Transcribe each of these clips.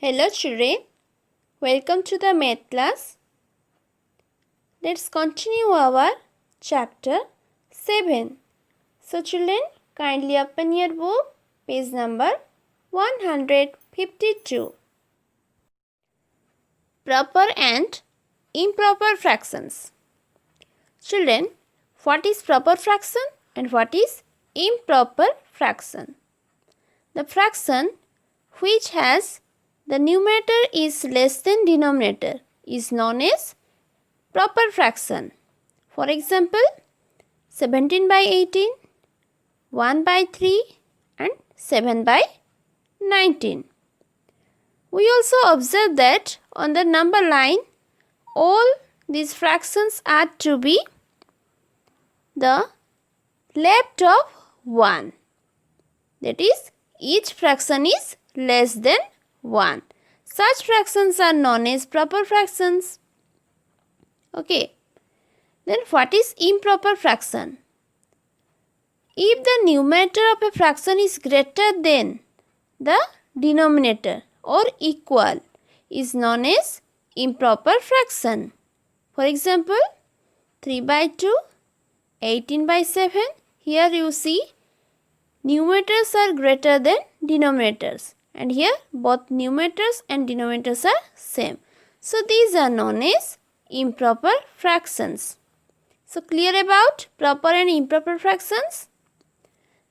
Hello children, welcome to the math class. Let's continue our chapter 7. So children, kindly open your book, page number 152. Proper and improper fractions. Children, what is proper fraction and what is improper fraction? The fraction which has the numerator is less than denominator is known as proper fraction. For example, 17 by 18, 1 by 3 and 7 by 19. We also observe that on the number line, all these fractions are to be the left of 1. That is, each fraction is less than 1. Such fractions are known as proper fractions. Okay. Then what is improper fraction? If the numerator of a fraction is greater than the denominator or equal, is known as improper fraction. For example, 3 by 2, 18 by 7. Here you see numerators are greater than denominators. And here both numerators and denominators are same. So these are known as improper fractions. So clear about proper and improper fractions?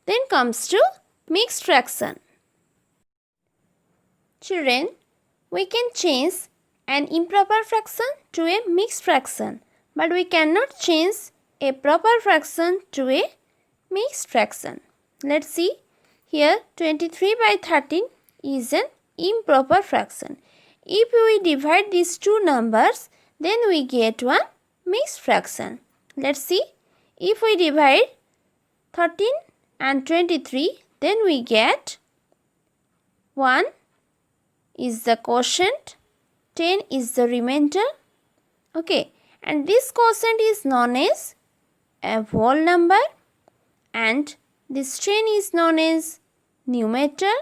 Then comes to mixed fraction. Children, we can change an improper fraction to a mixed fraction, but we cannot change a proper fraction to a mixed fraction. Let's see. Here 23 by 13 is an improper fraction. If we divide these two numbers, then we get one mixed fraction. Let's see. If we divide 13 and 23, then we get 1 is the quotient, 10 is the remainder. Okay. And this quotient is known as a whole number and this 10 is known as numerator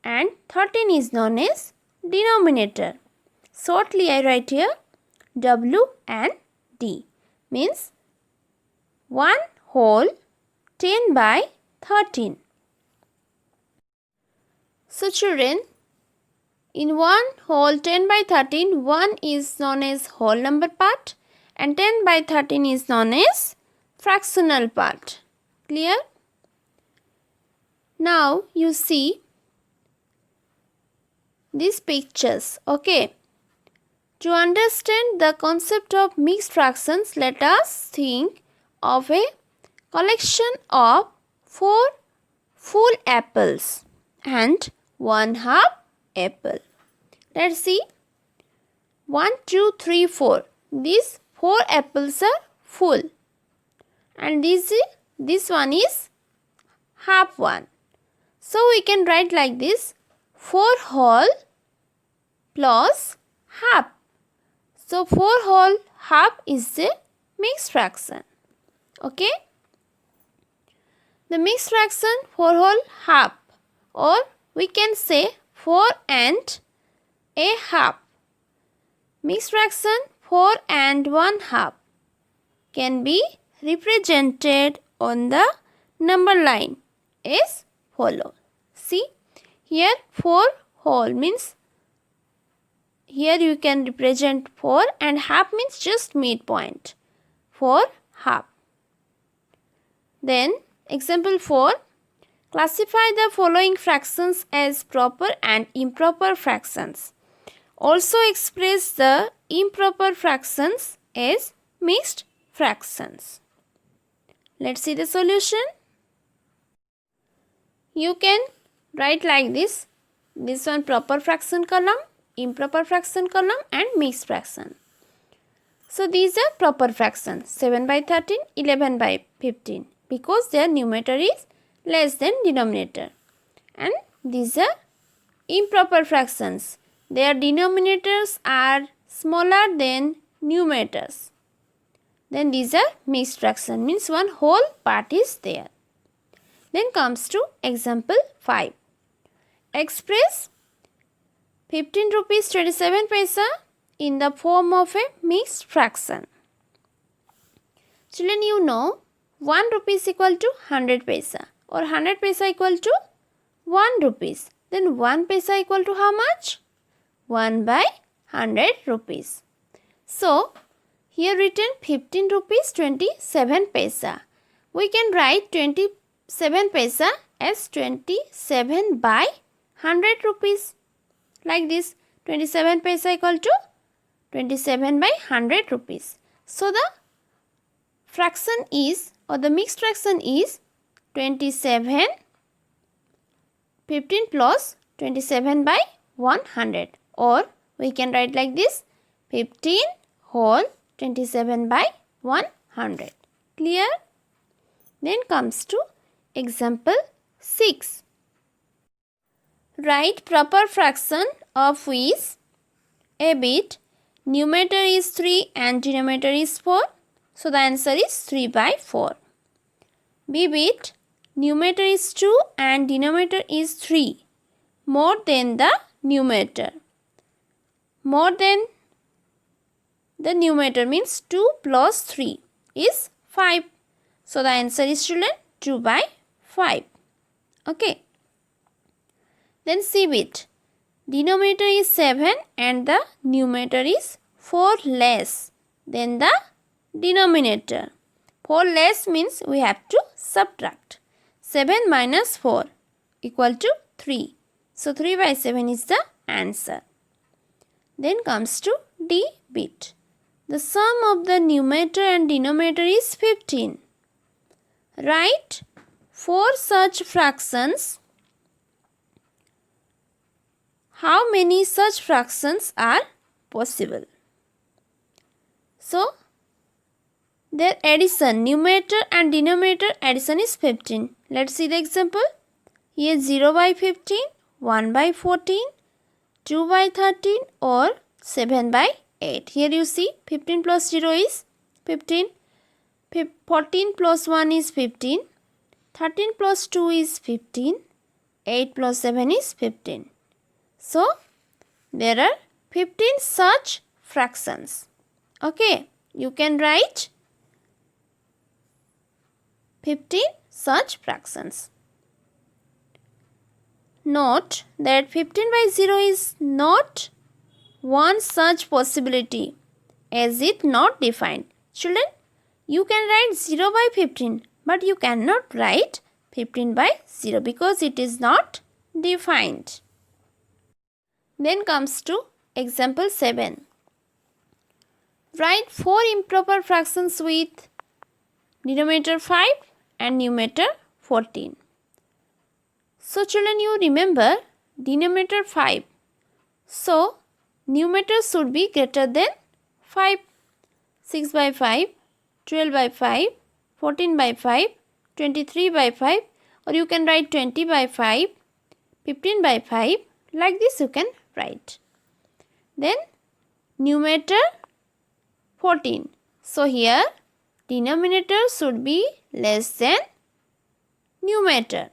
and 13 is known as denominator. Shortly I write here W and D means 1 whole 10 by 13. So children, in 1 whole 10 by 13, 1 is known as whole number part and 10 by 13 is known as fractional part. Clear? Now you see these pictures. Okay. To understand the concept of mixed fractions, let us think of a collection of 4 full apples and 1 half apple. Let's see. 1, 2, 3, 4. These 4 apples are full. And this one is half one. So we can write like this. 4 whole plus half. So 4 whole half is the mixed fraction. Okay. The mixed fraction 4 whole half, or we can say 4 and a half. Mixed fraction 4 and 1 half can be represented on the number line as follows. See, here 4 whole means here you can represent 4 and half means just midpoint. 4 half. Then example 4. Classify the following fractions as proper and improper fractions. Also express the improper fractions as mixed fractions. Let's see the solution. You can write like this. This one proper fraction column, improper fraction column and mixed fraction. So these are proper fractions. 7 by 13, 11 by 15 because their numerator is less than denominator. And these are improper fractions. Their denominators are smaller than numerators. Then these are mixed fraction means one whole part is there. Then comes to example 5. Express 15 rupees 27 paisa in the form of a mixed fraction. Children, you know 1 rupee is equal to 100 paisa or 100 paisa equal to 1 rupees. Then 1 paisa equal to how much? 1 by 100 rupees. So, here written 15 rupees 27 paisa. We can write 27 paisa as 27 by 100 rupees. Like this, 27 paisa equal to 27 by 100 rupees. So, the fraction is, or the mixed fraction is 27, 15 plus 27 by 100, or we can write like this, 15 whole 27 by 100. Clear? Then comes to example 6. Write proper fraction of which a bit numerator is 3 and denominator is 4. So the answer is 3 by 4. B bit numerator is 2 and denominator is 3 more than the numerator. More than the numerator means 2 plus 3 is 5. So the answer is, children, 2 by 5. Okay. Then C bit. Denominator is 7 and the numerator is 4 less than the denominator. 4 less means we have to subtract. 7 minus 4 equal to 3. So 3 by 7 is the answer. Then comes to D bit. The sum of the numerator and denominator is 15. Write 4 such fractions. How many such fractions are possible? So, their addition, numerator and denominator addition is 15. Let's see the example. Here 0 by 15, 1 by 14, 2 by 13 or 7 by 8. Here you see 15 plus 0 is 15. 14 plus 1 is 15. 13 plus 2 is 15. 8 plus 7 is 15. So, there are 15 such fractions. Okay, you can write 15 such fractions. Note that 15 by 0 is not one such possibility as it not defined. Children, you can write 0 by 15, but you cannot write 15 by 0 because it is not defined. Then comes to example 7. Write 4 improper fractions with denominator 5 and numerator 14. So children, you remember denominator 5. So numerator should be greater than 5. 6 by 5, 12 by 5, 14 by 5, 23 by 5, or you can write 20 by 5, 15 by 5. Like this you can write. Then numerator 14. So here denominator should be less than numerator.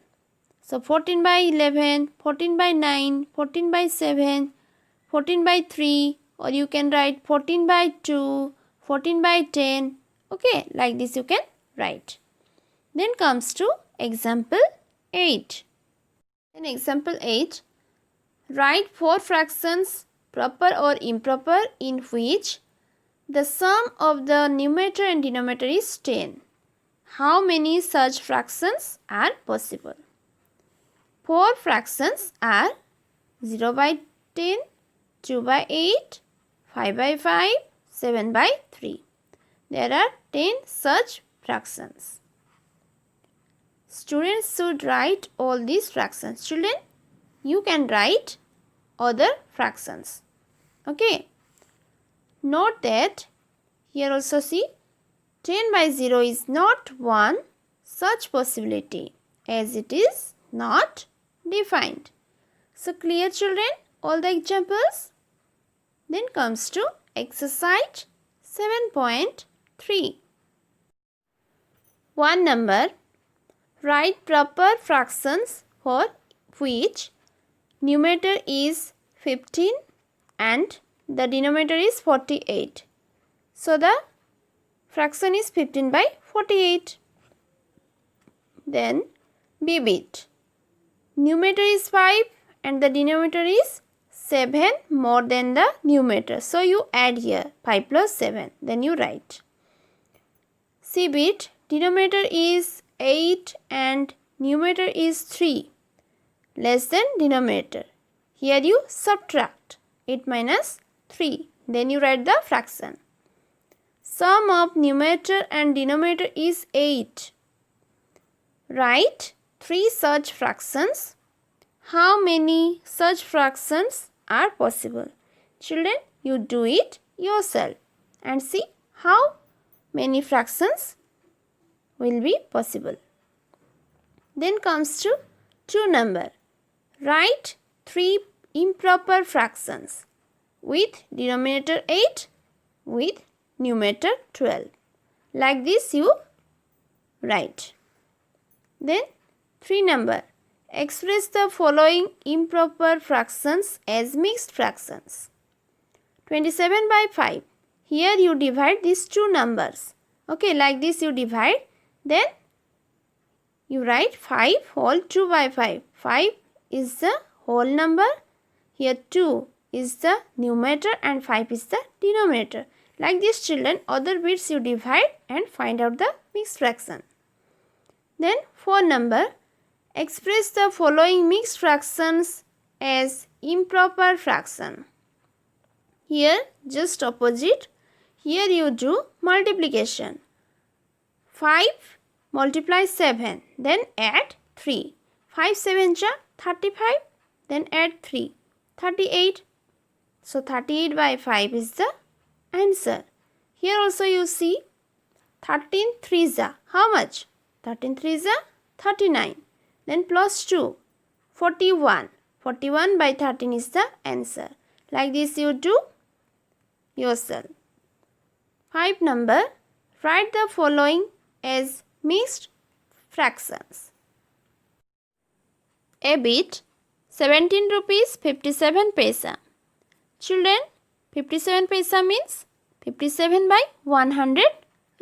So 14 by 11, 14 by 9, 14 by 7, 14 by 3, or you can write 14 by 2, 14 by 10. Okay, like this you can write. Then comes to example 8. In example 8, write 4 fractions, proper or improper, in which the sum of the numerator and denominator is 10. How many such fractions are possible? 4 fractions are 0 by 10, 2 by 8, 5 by 5, 7 by 3. There are 10 such fractions. Students should write all these fractions. Children, you can write other fractions. Okay. Note that here also see 10 by 0 is not one such possibility as it is not defined. So clear, children, all the examples? Then comes to exercise 7.3. One number. Write proper fractions for which numerator is 15 and the denominator is 48. So the fraction is 15 by 48. Then B bit. Numerator is 5 and the denominator is 7 more than the numerator. So you add here 5 plus 7. Then you write. C bit. Denominator is 8 and numerator is 3 less than denominator. Here you subtract 8 minus 3. Then you write the fraction. Sum of numerator and denominator is 8. Write 3 such fractions. How many such fractions are possible? Children, you do it yourself and see how many fractions will be possible. Then comes to 2 number. Write 3 improper fractions with denominator 8 with numerator 12. Like this you write. Then 3 number. Express the following improper fractions as mixed fractions. 27 by 5. Here you divide these two numbers. Okay, like this you divide. Then you write 5 whole 2 by 5. 5 is the whole number. Here 2 is the numerator and 5 is the denominator. Like this, children, other bits you divide and find out the mixed fraction. Then 4 number. Express the following mixed fractions as improper fraction. Here just opposite. Here you do multiplication. 5 multiply 7. Then add 3. 5 7 ja 35. Then add 3. 38. So 38 by 5 is the answer. Here also you see 13 3 ja. How much? 13 3 ja 39. Then plus 2. 41. 41 by 13 is the answer. Like this you do yourself. 5 number. Write the following as mixed fractions. A bit 17 rupees 57 paisa. Children, 57 paisa means 57 by 100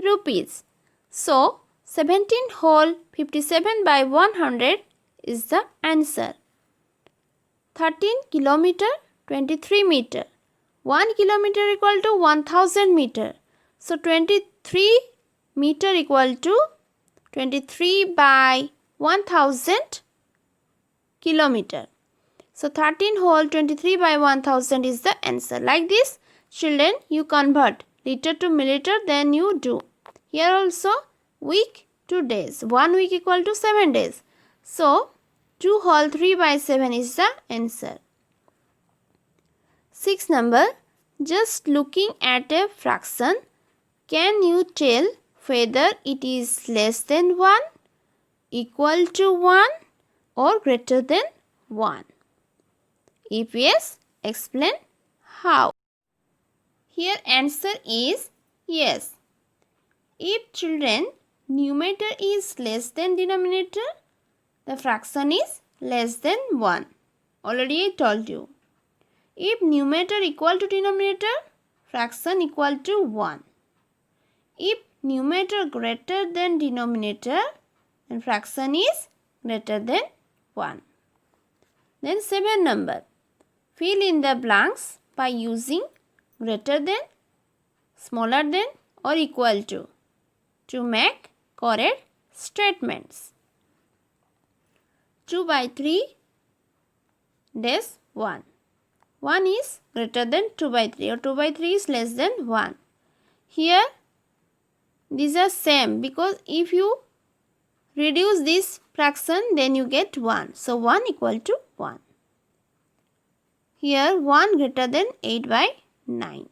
rupees. So 17 whole 57 by 100 is the answer. 13 kilometer 23 meter. 1 kilometer equal to 1000 meter. So 23 meter equal to 23 by 1000 kilometer. So 13 whole 23 by 1000 is the answer. Like this, children, you convert liter to milliliter, then you do. Here also week to days. 1 week equal to 7 days. So 2 whole 3 by 7 is the answer. 6 number. Just looking at a fraction, can you tell whether it is less than 1, equal to 1 or greater than 1? If yes, explain how. Here answer is yes. If children, numerator is less than denominator, the fraction is less than 1. Already I told you. If numerator equal to denominator, fraction equal to 1. If numerator greater than denominator, then fraction is greater than 1. Then 7 number. Fill in the blanks by using greater than, smaller than or equal to make correct statements. 2 by 3 dash 1. 1 is greater than 2 by 3 or 2 by 3 is less than 1. Here these are same because if you reduce this fraction then you get 1. So 1 equal to 1. Here 1 greater than 8 by 9.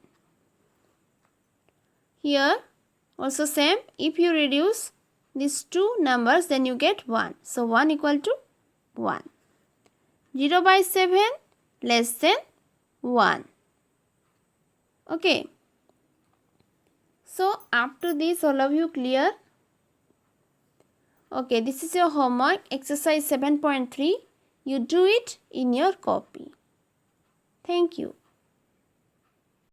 Here also same, if you reduce these two numbers then you get 1. So 1 equal to 1. 0 by 7 less than 1. Okay. So after this all of you clear? Okay, this is your homework exercise 7.3. You do it in your copy. Thank you.